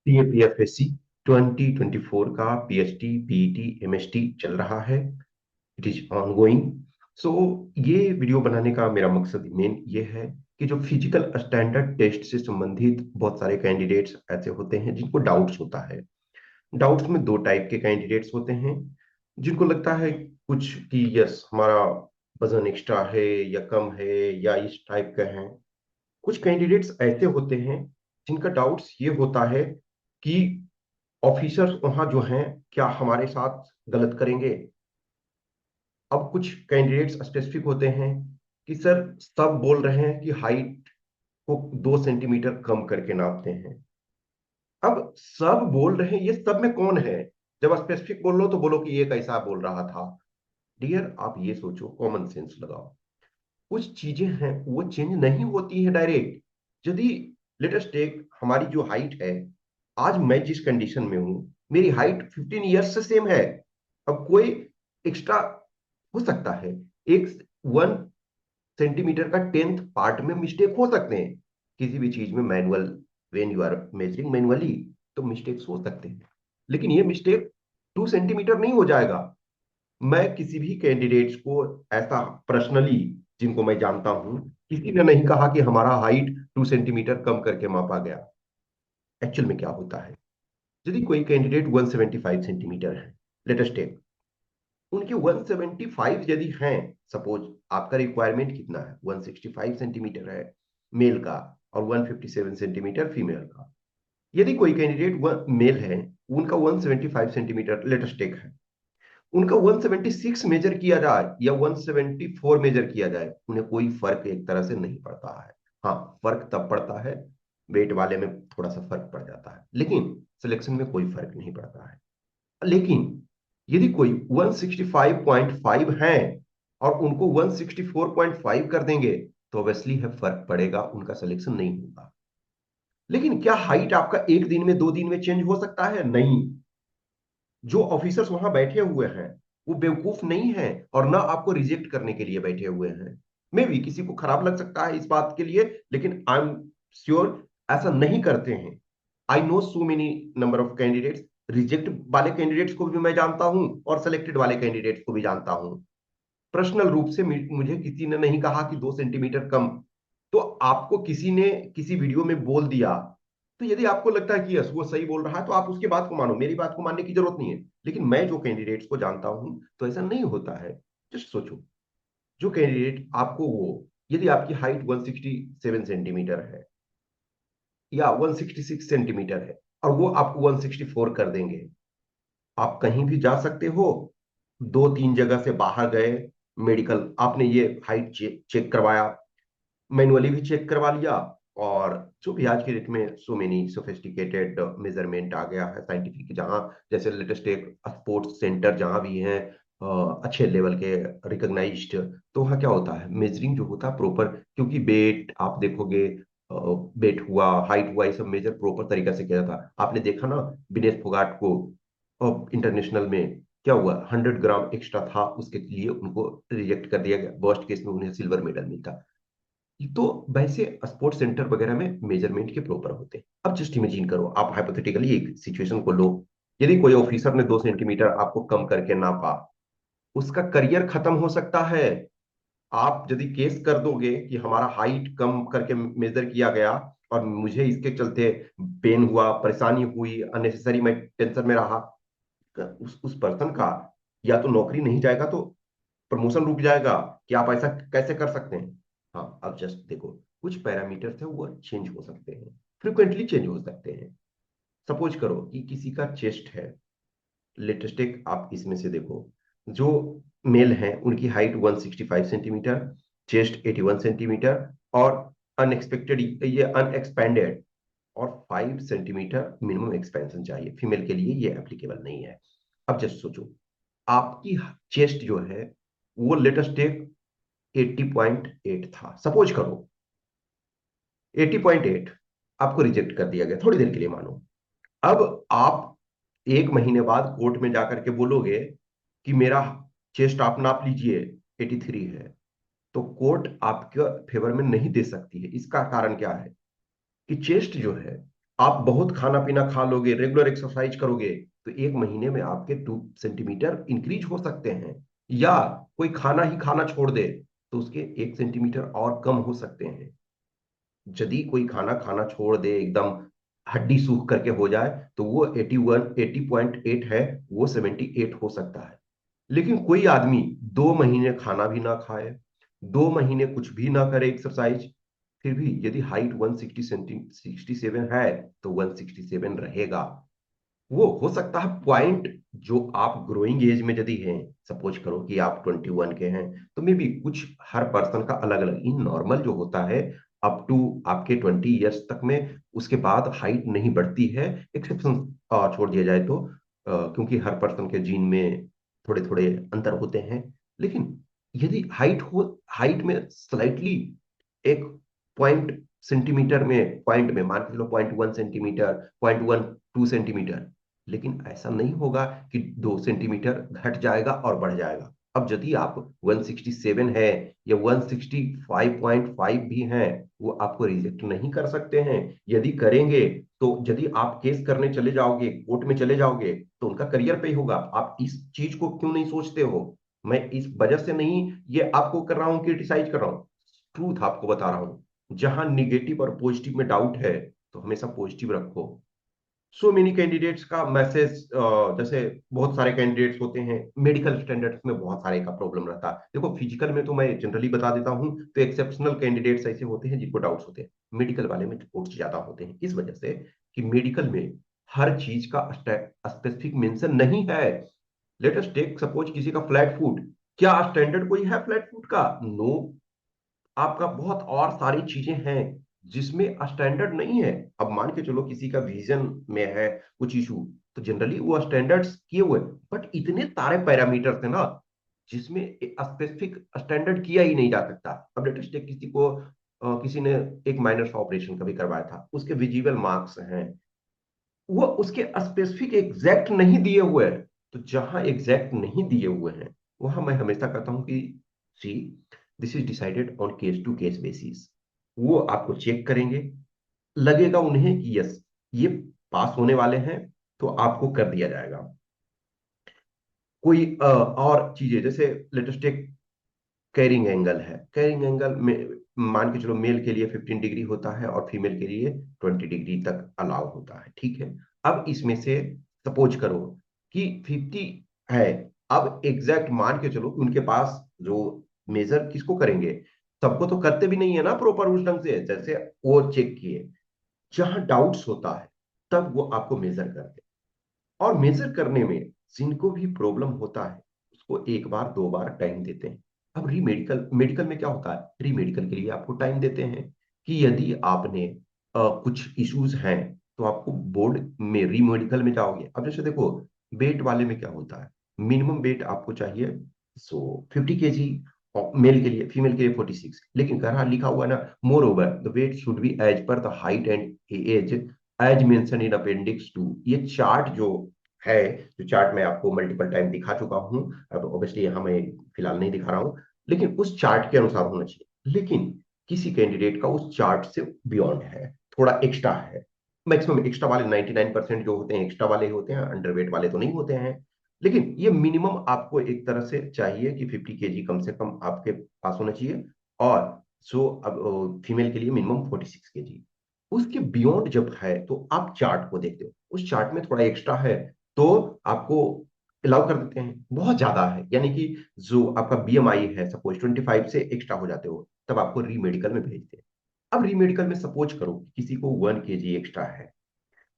सीएपीएफएससी 2024 का PhD PET MST चल रहा है। It is ongoing. सो ये वीडियो बनाने का मेरा मकसद मेन ये है कि जो फिजिकल स्टैंडर्ड टेस्ट से संबंधित बहुत सारे कैंडिडेट्स ऐसे होते हैं जिनको डाउट्स होता है। डाउट्स में दो टाइप के कैंडिडेट्स होते हैं। जिनको लगता है कुछ कि यस हमारा वजन एक्स्ट्रा है या कम है या इस टाइप का है। कुछ कैंडिडेट्स ऐसे होते हैं जिनका डाउट्स ये होता है कि ऑफिसर्स वहां जो हैं क्या हमारे साथ गलत करेंगे। अब कुछ कैंडिडेट्स स्पेसिफिक होते हैं कि सर सब बोल रहे हैं कि हाइट को 2 सेंटीमीटर कम करके नापते हैं। अब सब बोल रहे हैं, ये सब में कौन है? जब स्पेसिफिक बोल लो तो बोलो कि ये कैसा बोल रहा था। डियर, आप ये सोचो, कॉमन सेंस लगाओ। कुछ चीजें हैं वो चेंज नहीं होती है डायरेक्ट। यदि लेटेस्ट टेक हमारी जो हाइट है, आज मैं जिस कंडीशन में हूं, मेरी हाइट 15 ईयर्स से सेम है। अब कोई एक्स्ट्रा हो सकता है, एक 1 सेंटीमीटर का 10th पार्ट में मिस्टेक हो सकते हैं किसी भी चीज में। Manual, when you are measuring manually, तो मिस्टेक्स हो सकते हैं। लेकिन ये मिस्टेक 2 सेंटीमीटर नहीं हो जाएगा। मैं किसी भी कैंडिडेट्स को ऐसा पर्सनली, जिनको मैं जानता हूं, किसी ने नहीं कहा कि हमारा हाइट 2 सेंटीमीटर कम करके मापा गया। एक्चुअल में क्या होता है, यदि कोई कैंडिडेट 175 सेंटीमीटर है, लेटेस्ट टेक, उनके 175 यदि हैं, सपोज आपका रिक्वायरमेंट कितना है, 165 सेंटीमीटर है मेल का और 157 सेंटीमीटर फीमेल का। यदि कोई कैंडिडेट मेल है, उनका 175 सेंटीमीटर लेटेस्ट टेक है, उनका 176 मेजर किया जाए या 174 मेजर किया जाए, उन्हें कोई फर्क एक तरह से नहीं पड़ता है। हाँ, फर्क तब पड़ता है, वेट वाले में थोड़ा सा फर्क पड़ जाता है, लेकिन सिलेक्शन में कोई फर्क नहीं पड़ता है। लेकिन यदि कोई 165.5 है और उनको 164.5 कर देंगे, तो ऑब्वियसली है फर्क पड़ेगा, उनका सिलेक्शन नहीं होगा। लेकिन क्या हाइट आपका एक दिन में 2 दिन में चेंज हो सकता है? नहीं। जो ऑफिसर्स वहां बैठे हुए हैं वो बेवकूफ नहीं है और ना आपको रिजेक्ट करने के लिए बैठे हुए हैं। मे भी किसी को खराब लग सकता है इस बात के लिए, लेकिन आई एम श्योर ऐसा नहीं करते हैं। I know so many number of candidates. Reject वाले कैंडिडेट्स को भी मैं जानता हूं और सिलेक्टेड वाले कैंडिडेट्स को भी जानता हूं। पर्सनल रूप से मुझे किसी ने नहीं कहा कि 2 सेंटीमीटर कम। तो आपको किसी ने किसी वीडियो में बोल दिया, तो यदि आपको लगता है कि यस वो सही बोल रहा है तो आप उसकी बात को मानो, मेरी बात को मानने की जरूरत नहीं है। लेकिन मैं जो कैंडिडेट्स को जानता हूं, तो ऐसा नहीं होता है। जस्ट सोचो, जो कैंडिडेट आपको वो, यदि आपकी हाइट 167 सेंटीमीटर है या 166 सेंटीमीटर है और वो आपको 164 कर देंगे, आप कहीं भी जा सकते हो। 2-3 जगह से बाहर गए, मेडिकल आपने ये हाइट चेक करवाया, मैनुअली भी चेक करवा लिया, और जो भी आज के डेट में सो मेनी सोफिस्टिकेटेड मेजरमेंट आ गया है साइंटिफिक, जहाँ जैसे लेटेस्ट एक स्पोर्ट्स सेंटर जहाँ भी हैं अच्छे लेवल के रिकॉग्नाइज्ड, तो वहाँ क्या होता है, मेजरिंग जो होता है प्रॉपर, क्योंकि वेट आप देखोगे, वेट हुआ, हाइट हुआ, ये सब मेजर प्रॉपर तरीका से किया था। आपने देखा ना विनेश फोगाट को इंटरनेशनल में क्या हुआ, 100 ग्राम एक्स्ट्रा था, उसके लिए उनको रिजेक्ट कर दिया गया, वर्स्ट केस में उन्हें सिल्वर मेडल मिलता। तो वैसे स्पोर्ट्स सेंटर वगैरह में मेजरमेंट के प्रॉपर होते हैं। अब जस्ट इमेजिन करो, आप हाइपोथेटिकली एक सिचुएशन को लो। यदि कोई ऑफिसर ने 2 सेंटीमीटर आपको कम करके नापा, उसका करियर खत्म हो सकता है। आप यदि केस कर दोगे कि हमारा हाइट कम करके मेजर किया गया और मुझे इसके चलते पेन हुआ, परेशानी हुई, अननेसेसरी मैं टेंशन में रहा, उस पर्सन का या तो नौकरी नहीं जाएगा तो प्रमोशन रुक जाएगा। कि आप ऐसा कैसे कर सकते हैं? हाँ, अब जस्ट देखो, कुछ पैरामीटर्स है वो चेंज हो सकते हैं, फ्रिक्वेंटली चेंज हो सकते हैं। सपोज करो कि किसी का चेस्ट है, लेटेस्ट एक आप इसमें से देखो, जो मेल हैं उनकी हाइट 165 सेंटीमीटर, चेस्ट 81 सेंटीमीटर, और अनएक्सपेक्टेड, ये अनएक्सपेंडेड, और 5 सेंटीमीटर मिनिमम एक्सपेंशन चाहिए। फीमेल के लिए ये एप्लीकेबल नहीं है। अब जस्ट सोचो, आपकी चेस्ट जो है वो लेटेस्ट एक 80.8 था, सपोज करो 80.8, आपको रिजेक्ट कर दिया गया थोड़ी देर के लिए मानो। अब आप 1 महीने बाद कोर्ट में जाकर के बोलोगे कि मेरा चेस्ट आप नाप लीजिए, 83 है, तो कोर्ट आपके फेवर में नहीं दे सकती है। इसका कारण क्या है कि चेस्ट जो है आप बहुत खाना पीना खा लोगे, रेगुलर एक्सरसाइज करोगे, तो 1 महीने में आपके 2 सेंटीमीटर इंक्रीज हो सकते हैं। या कोई खाना ही खाना छोड़ दे तो उसके 1 सेंटीमीटर और कम हो सकते हैं। यदि कोई खाना खाना छोड़ दे, एकदम हड्डी सूख करके हो जाए, तो वो 80.8 है, वो 78 हो सकता है। लेकिन कोई आदमी 2 महीने खाना भी ना खाए, 2 महीने कुछ भी ना करे एक्सरसाइज, फिर भी यदि हाइट 167 है, तो 167 रहेगा। वो हो सकता है पॉइंट, जो आप ग्रोइंग एज में यदि हैं, सपोज करो कि आप 21 के हैं, तो मे बी कुछ हर पर्सन का अलग अलग, इन नॉर्मल जो होता है अप टू आपके 20 ईयर्स तक में, उसके बाद हाइट नहीं बढ़ती है। एक्सेप्शन छोड़ दिया जाए तो, क्योंकि हर पर्सन के जीन में थोड़े थोड़े अंतर होते हैं। लेकिन यदि हाइट में स्लाइटली एक पॉइंट सेंटीमीटर में, पॉइंट में मान के चलो 0.1 सेंटीमीटर, 0.12 सेंटीमीटर, लेकिन ऐसा नहीं होगा कि 2 सेंटीमीटर घट जाएगा और बढ़ जाएगा। अब यदि आप 167 है या 165.5 भी हैं, वो आपको रिजेक्ट नहीं कर सकते हैं। यदि करेंगे तो यदि आप केस करने चले जाओगे, कोर्ट में चले जाओगे, तो उनका करियर पे ही होगा। आप इस चीज को क्यों नहीं सोचते हो? मैं इस वजह से नहीं ये आपको कर रहा हूं, क्रिटिसाइज कर रहा हूं, ट्रूथ आपको बता रहा हूं। जहां निगेटिव और पॉजिटिव में डाउट है, तो हमेशा पॉजिटिव रखो। सो मेनी कैंडिडेट्स का मैसेज, जैसे बहुत सारे कैंडिडेट्स होते हैं, मेडिकल स्टैंडर्ड्स में बहुत सारे का प्रॉब्लम रहता है। देखो फिजिकल में तो मैं जनरली बता देता हूं, तो एक्सेप्शनल कैंडिडेट्स ऐसे होते हैं जिनको डाउट्स होते हैं। मेडिकल वाले में डाउट्स ज्यादा होते हैं, इस वजह से कि मेडिकल में हर चीज का स्पेसिफिक मेंशन नहीं है। लेट अस टेक सपोज किसी का फ्लैट फुट, क्या स्टैंडर्ड कोई है फ्लैट फुट का? नो। आपका बहुत और सारी चीजें हैं जिसमें स्टैंडर्ड नहीं है। अब मान के चलो किसी का विजन में है कुछ इशू, तो जनरली वो स्टैंडर्ड्स किए हुए, बट इतने सारे पैरामीटर्स है ना जिसमें स्पेसिफिक स्टैंडर्ड किया ही नहीं जा सकता। अब लेटेस्ट किसी को किसी ने एक माइनर सा ऑपरेशन कभी करवाया था, उसके विजिबल मार्क्स हैं, वो उसके स्पेसिफिक एग्जैक्ट नहीं दिए हुए हैं। तो जहां एग्जैक्ट नहीं दिए हुए हैं, वहां मैं हमेशा कहता हूं कि see, this is decided on case to case basis. वो आपको चेक करेंगे, लगेगा उन्हें कि यस ये पास होने वाले हैं, तो आपको कर दिया जाएगा। कोई और चीजें, जैसे लेटेस्ट एक कैरिंग एंगल है, कैरिंग एंगल में मान के चलो मेल के लिए 15 डिग्री होता है और फीमेल के लिए 20 डिग्री तक अलाउ होता है, ठीक है। अब इसमें से सपोज करो कि 50 है। अब एग्जैक्ट मान के चलो कि उनके पास जो मेजर किसको करेंगे, सबको तो करते भी नहीं है ना प्रॉपर उस ढंग से, जैसे वो चेक किए। जहां डाउट्स होता है तब वो आपको मेजर करते हैं, और मेजर करने में जिनको भी प्रॉब्लम होता है उसको एक बार दो बार टाइम देते हैं। अब री मेडिकल मेडिकल में क्या होता है, री मेडिकल के लिए आपको टाइम देते हैं कि यदि आपने कुछ इश्यूज हैं, तो आपको बोर्ड में री मेडिकल में जाओगे। अब जैसे देखो वेट वाले में क्या होता है, मिनिमम वेट आपको चाहिए 50 kg मेल के लिए, फीमेल के लिए 46, लेकिन कहा लिखा हुआ है ना, moreover the weight should be as per the height and as as mention in appendix 2। ये चार्ट जो है, जो चार्ट मैं आपको मल्टीपल टाइम दिखा चुका हूं, अब ऑब्वियसली यहाँ मैं फिलहाल नहीं दिखा रहा हूं, लेकिन उस चार्ट के अनुसार होना चाहिए। लेकिन किसी कैंडिडेट का उस चार्ट से बियॉन्ड है, थोड़ा एक्स्ट्रा है। मैक्सिमम एक्स्ट्रा वाले 99% जो होते हैं एक्स्ट्रा वाले ही होते हैं, अंडरवेट वाले तो नहीं होते हैं। लेकिन ये मिनिमम आपको एक तरह से चाहिए कि 50 kg कम से कम आपके पास होना चाहिए। और सो अब फीमेल के लिए मिनिमम 46 kg। उसके बियॉन्ड जब है तो आप चार्ट को देखते हो, उस चार्ट में थोड़ा एक्स्ट्रा है, तो आपको अलाउ कर देते हैं। बहुत ज्यादा है यानी कि जो आपका बीएमआई है सपोज 25 से एक्स्ट्रा हो जाते हो, तब आपको री मेडिकल में भेजते हैं। अब री मेडिकल में सपोज करो किसी को 1 kg एक्स्ट्रा है,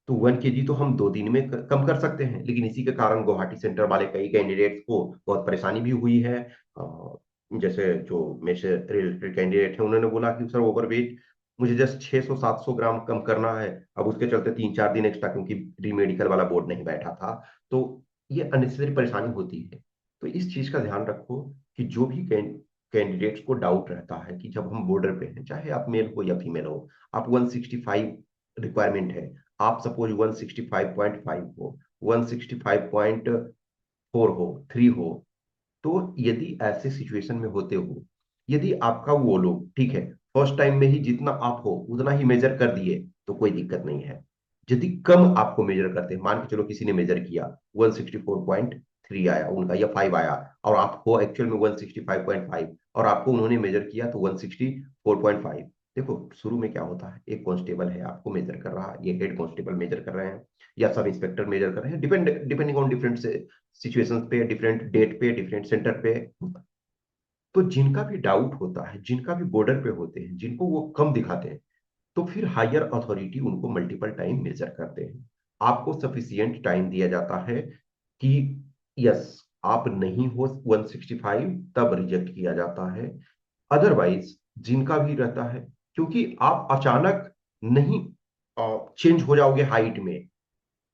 तो 1 kg तो हम 2 दिन में कम कर सकते हैं, लेकिन इसी के कारण गुवाहाटी सेंटर वाले कई कैंडिडेट्स को बहुत परेशानी भी हुई है। जैसे जो मेरे से रिलेटेड कैंडिडेट है, उन्होंने बोला कि सर ओवरवेट, मुझे जस्ट 600-700 ग्राम कम करना है, अब उसके चलते 3-4 दिन एक्स्ट्रा, क्योंकि री मेडिकल वाला बोर्ड नहीं बैठा था। तो ये अननेसेसरी परेशानी होती है। तो इस चीज का ध्यान रखो कि जो भी कैंडिडेट्स को डाउट रहता है कि जब हम बॉर्डर पे हैं, चाहे आप मेल हो या फीमेल हो, आप 165 रिक्वायरमेंट है, आप सपोज 165.5 हो, 165.4 हो, 3 हो, तो यदि ऐसे सिचुएशन में होते हो, यदि आपका वो लोग ठीक है, फर्स्ट टाइम में ही जितना आप हो उतना ही मेजर कर दिए, तो कोई दिक्कत नहीं है। यदि कम आपको मेजर करते हैं, मान के चलो किसी ने मेजर किया 164.3 आया उनका या 5 आया, और आपको एक्चुअल में 165.5, और आपको उन्होंने मेजर किया तो 164.5। देखो शुरू में क्या होता है, एक कांस्टेबल है आपको मेजर कर रहा है, ये हेड कांस्टेबल मेजर कर रहे हैं या सब इंस्पेक्टर मेजर कर रहे हैं, डिपेंडिंग ऑन डिफरेंट सिचुएशंस पे, डिफरेंट डेट पे, डिफरेंट सेंटर पे। तो जिनका भी डाउट होता है, जिनका भी बॉर्डर पे होते हैं, जिनको वो कम दिखाते हैं, तो फिर हायर अथॉरिटी उनको मल्टीपल टाइम मेजर करते हैं। आपको सफिशियंट टाइम दिया जाता है कि यस आप नहीं हो 165, तब रिजेक्ट किया जाता है। अदरवाइज जिनका भी रहता है, क्योंकि आप अचानक नहीं चेंज हो जाओगे हाइट में,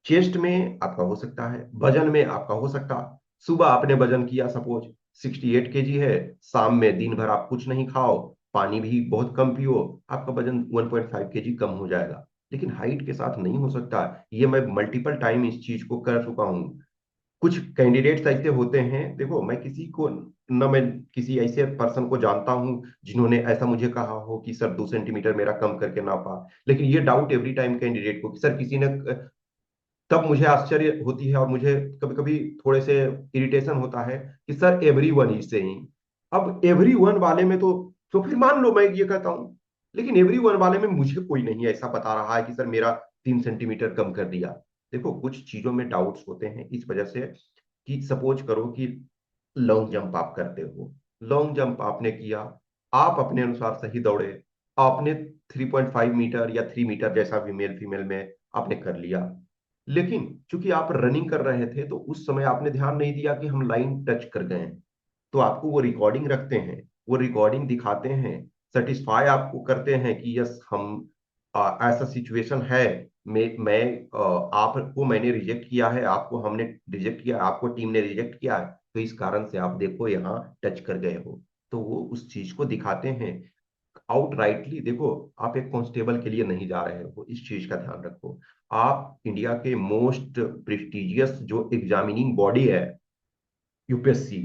चेस्ट में आपका हो सकता है, वजन में आपका हो सकता, सुबह आपने वजन किया सपोज 68 kg है, शाम में दिन भर आप कुछ नहीं खाओ, पानी भी बहुत कम पियो, आपका वजन 1.5 kg कम हो जाएगा। लेकिन हाइट के साथ नहीं हो सकता। ये मैं मल्टीपल टाइम इस चीज को कर चुका हूँ। कुछ कैंडिडेट्स ऐसे होते हैं, देखो मैं किसी को न, मैं किसी ऐसे पर्सन को जानता हूं जिन्होंने ऐसा मुझे कहा हो कि सर 2 सेंटीमीटर मेरा कम करके नापा। लेकिन ये डाउट एवरी टाइम कैंडिडेट को कि सर किसी ने, तब मुझे आश्चर्य होती है और मुझे कभी कभी थोड़े से इरिटेशन होता है कि sir every one is saying. अब एवरी वन वाले में तो फिर मान लो मैं ये कहता हूं, लेकिन एवरी वन वाले में मुझे कोई नहीं ऐसा बता रहा है कि सर मेरा 3 सेंटीमीटर कम कर दिया। देखो कुछ चीजों में डाउट्स होते हैं इस वजह से कि सपोज करो कि लॉन्ग जंप आप करते हो, लॉन्ग जंप आपने किया, आप अपने अनुसार सही दौड़े, आपने 3.5 मीटर या 3 मीटर जैसा भी मेल फीमेल में आपने कर लिया, लेकिन चूंकि आप रनिंग कर रहे थे तो उस समय आपने ध्यान नहीं दिया कि हम लाइन टच कर गए हैं। तो आपको वो रिकॉर्डिंग रखते हैं, वो रिकॉर्डिंग दिखाते हैं, सेटिस्फाई आपको करते हैं कि यस हम ऐसा सिचुएशन है, मैं आपको मैंने रिजेक्ट किया है, आपको हमने रिजेक्ट किया, आपको टीम ने रिजेक्ट किया है, तो इस कारण से आप देखो यहाँ टच कर गए हो। तो वो उस चीज को दिखाते हैं। आउट राइटली देखो, आप एक कांस्टेबल के लिए नहीं जा रहे हो, इस चीज का ध्यान रखो। आप इंडिया के मोस्ट प्रेस्टिजियस जो एग्जामिनिंग बॉडी है, यूपीएससी,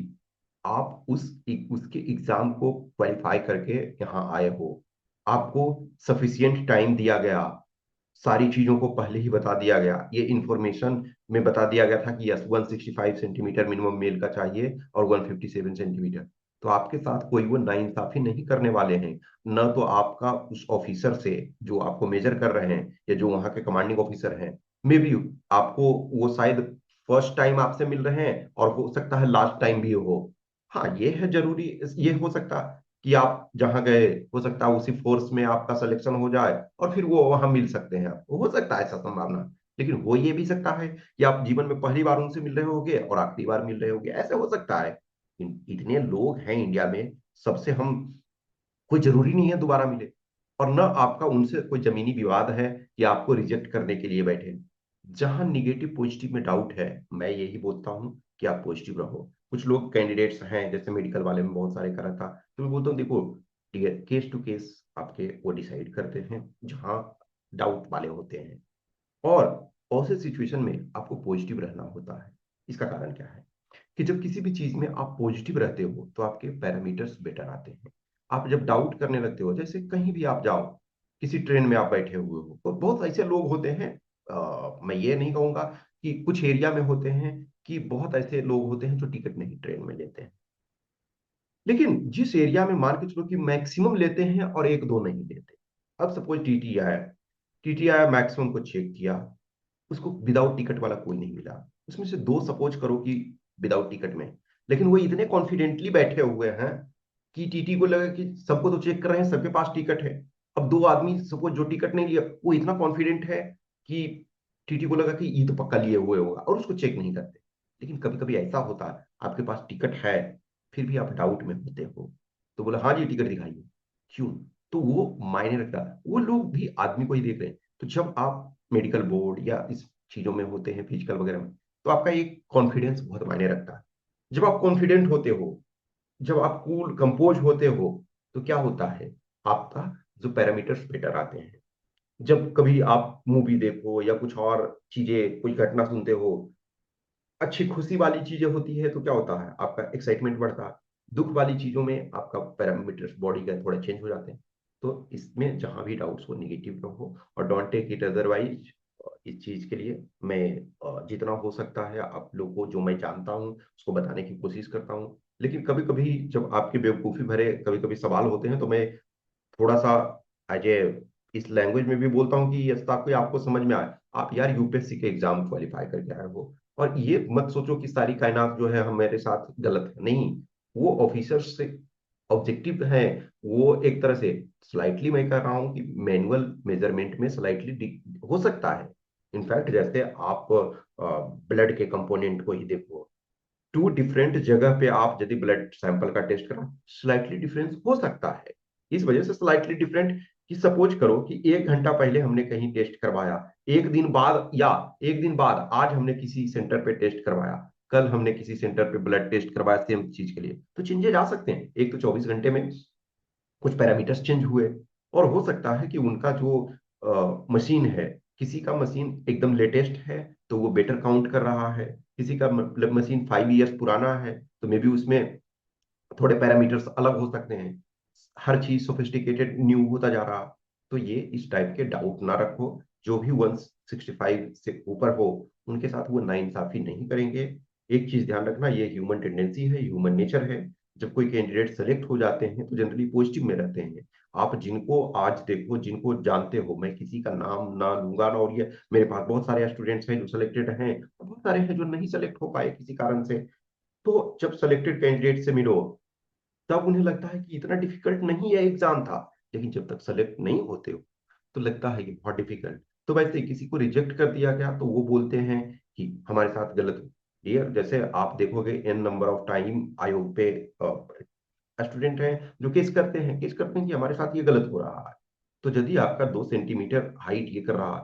आप उसके एग्जाम को क्वालिफाई करके यहाँ आए हो। आपको सफिशियंट टाइम दिया गया, सारी चीजों को पहले ही बता दिया गया, ये इंफॉर्मेशन में बता दिया गया था कि यस 165 सेंटीमीटर मिनिमम मेल का चाहिए और 157 सेंटीमीटर। तो आपके साथ कोई वो नाइंसाफी नहीं करने वाले हैं। न तो आपका उस ऑफिसर से जो आपको मेजर कर रहे हैं या जो वहां के कमांडिंग ऑफिसर हैं, मे बी आपको वो शायद फर्स्ट टाइम आपसे मिल रहे हैं और हो सकता है लास्ट टाइम भी हो। हाँ ये है जरूरी, ये हो सकता कि आप जहां गए हो सकता है उसी फोर्स में आपका सिलेक्शन हो जाए और फिर वो वहां मिल सकते हैं आपको, हो सकता है ऐसा संभावना। लेकिन हो ये भी सकता है कि आप जीवन में पहली बार उनसे मिल रहे होगे और आखिरी बार मिल रहे होगे, ऐसे हो सकता है। इतने लोग हैं इंडिया में, सबसे हम, कोई जरूरी नहीं है दोबारा मिले। और न आपका उनसे कोई जमीनी विवाद है कि आपको रिजेक्ट करने के लिए बैठे। जहां निगेटिव पॉजिटिव में डाउट है, मैं यही बोलता हूं कि आप पॉजिटिव रहो। कुछ लोग कैंडिडेट्स हैं जैसे मेडिकल वाले में बहुत सारे करा था, तो मैं बोलता हूँ देखो केस टू केस आपके वो डिसाइड करते हैं जहां डाउट वाले होते हैं। और ऐसे सिचुएशन में आपको पॉजिटिव रहना होता है। इसका कारण क्या है कि जब किसी भी चीज में आप पॉजिटिव रहते हो तो आपके पैरामीटर्स बेटर आते हैं। आप जब डाउट करने लगते हो, जैसे कहीं भी आप जाओ, किसी ट्रेन में आप बैठे हुए हो तो बहुत ऐसे लोग होते हैं, मैं ये नहीं कहूंगा कि कुछ एरिया में होते हैं, कि बहुत ऐसे लोग होते हैं जो टिकट नहीं ट्रेन में लेते हैं। लेकिन जिस एरिया में मान के चलो कि मैक्सिमम लेते हैं और एक दो नहीं लेते, अब सपोज टीटी आया, टीटी आया मैक्सिमम को चेक किया, उसको विदाउट टिकट वाला कोई नहीं मिला, उसमें से दो सपोज करो कि विदाउट टिकट में, लेकिन वो इतने कॉन्फिडेंटली बैठे हुए हैं कि टीटी को लगा कि सबको तो चेक कर रहे हैं, सबके पास टिकट है। अब दो आदमी सपोज जो टिकट नहीं लिया, वो इतना कॉन्फिडेंट है कि टीटी को लगा कि ये तो पक्का लिए हुए होगा और उसको चेक नहीं करते। लेकिन कभी कभी ऐसा होता है आपके पास टिकट है, फिर भी आप डाउट में होते हो, तो बोला हाँ जी टिकट दिखाइए, क्यों? तो वो मायने रखता है, वो लोग भी आदमी को ही देख रहे हैं। तो जब आप मेडिकल बोर्ड या इस चीजों में होते हैं फिजिकल वगैरह में, तो आपका एक कॉन्फिडेंस बहुत मायने रखता है। जब आप कॉन्फिडेंट होते हो, जब आप कूल कंपोज होते हो, तो क्या होता है, आपका जो पैरामीटर्स बेटर आते हैं। जब कभी आप मूवी देखो या कुछ और चीजें, कोई घटना सुनते हो, अच्छी खुशी वाली चीजें होती है तो क्या होता है, आपका एक्साइटमेंट बढ़ता है। दुख वाली चीजों में आपका पैरामीटर्स बॉडी का थोड़ा चेंज हो जाते हैं। तो इसमें जहां भी डाउट्स हो, निगेटिव रहो और डोंट टेक इट अदरवाइज। इस चीज के लिए मैं जितना हो सकता है आप लोगों को जो मैं जानता हूँ उसको बताने की कोशिश करता हूँ। लेकिन कभी कभी जब आपके बेवकूफ़ी भरे कभी कभी सवाल होते हैं तो मैं थोड़ा सा एज ए इस लैंग्वेज में भी बोलता हूँ कि यस ताकि आपको समझ में आए। आप यार यूपीएससी के एग्जाम क्वालिफाई करके आए हो, और ये मत सोचो कि सारी कायनात जो है हमारे साथ गलत है, नहीं। वो ऑफिसर्स से ऑब्जेक्टिव है, वो एक तरह से स्लाइटली मैं कह रहा हूँ कि मैनुअल मेजरमेंट में स्लाइटली हो सकता है। इनफैक्ट जैसे आप ब्लड के कंपोनेंट को ही देखो, टू डिफरेंट जगह पे आप यदि ब्लड सैंपल का टेस्ट करा, स्लाइटली डिफरेंस हो सकता है। इस वजह से स्लाइटली डिफरेंट कि सपोज करो कि 1 घंटा पहले हमने कहीं टेस्ट करवाया, एक दिन बाद या एक दिन बाद आज हमने किसी सेंटर पे टेस्ट करवाया, कल हमने किसी सेंटर पे ब्लड टेस्ट करवाया सेम चीज के लिए, तो चेंजेस आ सकते हैं। एक तो 24 घंटे में कुछ पैरामीटर्स चेंज हुए, और हो सकता है कि उनका जो मशीन है, किसी का मशीन एकदम लेटेस्ट है तो वो बेटर काउंट कर रहा है, किसी का मतलब मशीन 5 इयर्स पुराना है तो मे बी उसमें थोड़े पैरामीटर्स अलग हो सकते हैं। हर चीज सोफिस्टिकेटेड न्यू होता जा रहा। तो ये इस टाइप के डाउट ना रखो। जो भी 165 से ऊपर हो उनके साथ वो नाइंसाफी नहीं करेंगे। एक चीज ध्यान रखना, ये ह्यूमन टेंडेंसी है, ह्यूमन नेचर है। जब कोई कैंडिडेट सेलेक्ट हो जाते हैं तो जनरली पॉजिटिव में रहते हैं। आप जिनको आज देखो, जिनको जानते हो, मैं किसी का नाम ना लूंगा ना, और ये मेरे पास बहुत सारे स्टूडेंट्स हैं जो सिलेक्टेड हैं, बहुत सारे हैं जो नहीं सेलेक्ट हो पाए किसी कारण से। तो जब सेलेक्टेड कैंडिडेट से मिलो तब उन्हें लगता है कि इतना डिफिकल्ट नहीं है एग्जाम था, लेकिन जब तक सेलेक्ट नहीं होते हो तो लगता है कि बहुत डिफिकल्ट। तो वैसे ही किसी को रिजेक्ट कर दिया गया तो वो बोलते हैं कि हमारे साथ गलत हुआ। डियर, जैसे आप देखोगे एन नंबर ऑफ टाइम आयोग पे स्टूडेंट हैं जो केस करते हैं कि हमारे साथ ये गलत हो रहा है। तो यदि आपका 2 सेंटीमीटर हाइट ये कर रहा है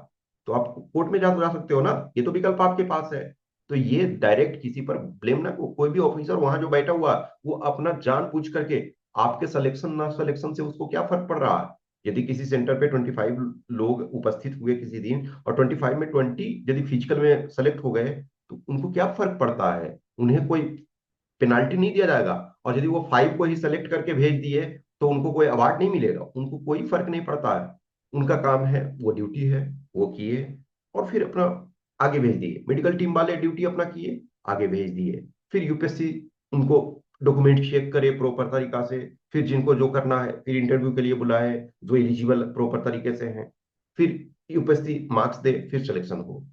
तो आप कोर्ट में जा सकते हो ना, ये तो विकल्प आपके पास है। तो ये डायरेक्ट किसी पर ब्लेम ना कोई भी ऑफिसर वहां जो बैठा हुआ वो अपना जान पूछ करके आपके सिलेक्शन ना सिलेक्शन से उसको क्या फर्क पड़ रहा है। यदि किसी सेंटर पे 25 लोग उपस्थित हुए किसी दिन और 25 में 20 यदि फिजिकल में सेलेक्ट हो गए तो उनको क्या फर्क पड़ता है। उन्हें कोई पेनाल्टी नहीं दिया जाएगा। और यदि वो 5 को ही सेलेक्ट करके भेज दिए तो उनको कोई अवार्ड नहीं मिलेगा, उनको कोई फर्क नहीं पड़ता है। उनका काम है, वो ड्यूटी है, वो किए और फिर अपना आगे भेज दिए। मेडिकल टीम वाले ड्यूटी अपना किए, आगे भेज दिए। फिर यूपीएससी उनको डॉक्यूमेंट चेक करे प्रॉपर तरीका से, फिर जिनको जो करना है फिर इंटरव्यू के लिए बुलाए, जो एलिजिबल प्रॉपर तरीके से हैं, फिर यूपीएससी मार्क्स दे, फिर सिलेक्शन हो।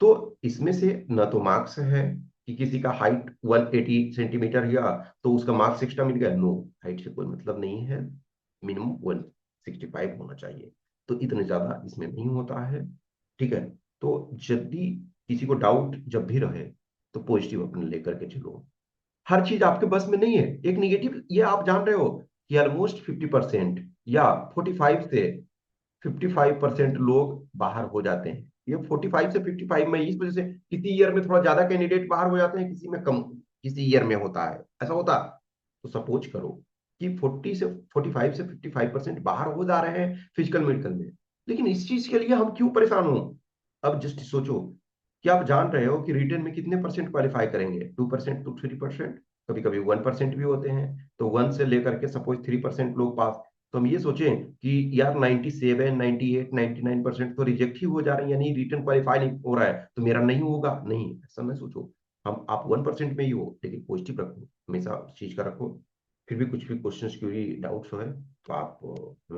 तो इसमें से न तो मार्क्स है कि किसी का हाइट 180 सेंटीमीटर या तो उसका मार्क्स एक्स्ट्रा मिल गया, नो। हाइट से कोई मतलब नहीं है, मिनिमम 165 होना चाहिए। तो इतने ज्यादा इसमें नहीं होता है। ठीक है। तो यदि किसी को डाउट जब भी रहे तो पॉजिटिव अपने लेकर के चलो। हर चीज आपके बस में नहीं है। एक निगेटिव ये आप जान रहे हो कि ऑलमोस्ट 50% या 45 से 55% लोग बाहर हो जाते हैं। ये 45 से 55 में इस वजह से किसी ईयर में थोड़ा ज्यादा कैंडिडेट बाहर हो जाते हैं, किसी में कम, किसी ईयर में होता है ऐसा होता। तो सपोज करो कि 45 से 55% बाहर हो जा रहे हैं फिजिकल मेडिकल में, लेकिन इस चीज के लिए हम क्यों परेशान हो। अब जस्ट सोचो कि आप जान रहे हो कि रिटर्न में कितने परसेंट क्वालिफाई करेंगे, 2% टू 3%, कभी कभी 1% भी होते हैं। तो 1 से लेकर के सपोज 3% लोग पास। तो हम ये सोचें कि यार 97 98 99% तो रिजेक्ट ही हो जा रहे हैं, यानी रिटर्न क्वालिफाई नहीं हो रहा है तो मेरा नहीं होगा, नहीं ऐसा ना सोचो। हम आप 1% में ही हो लेकिन पॉजिटिव रखो, हमेशा उस चीज का रखो। फिर भी कुछ भी क्वेश्चंस क्यूरी डाउट्स है तो आप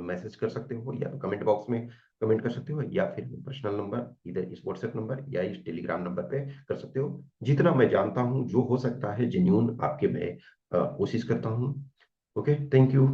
मैसेज कर सकते हो, या तो कमेंट बॉक्स में कमेंट कर सकते हो, या फिर पर्सनल नंबर इधर इस व्हाट्सएप नंबर या इस टेलीग्राम नंबर पे कर सकते हो। जितना मैं जानता हूँ जो हो सकता है जेन्यून आपके मैं कोशिश करता हूँ। Okay, thank you.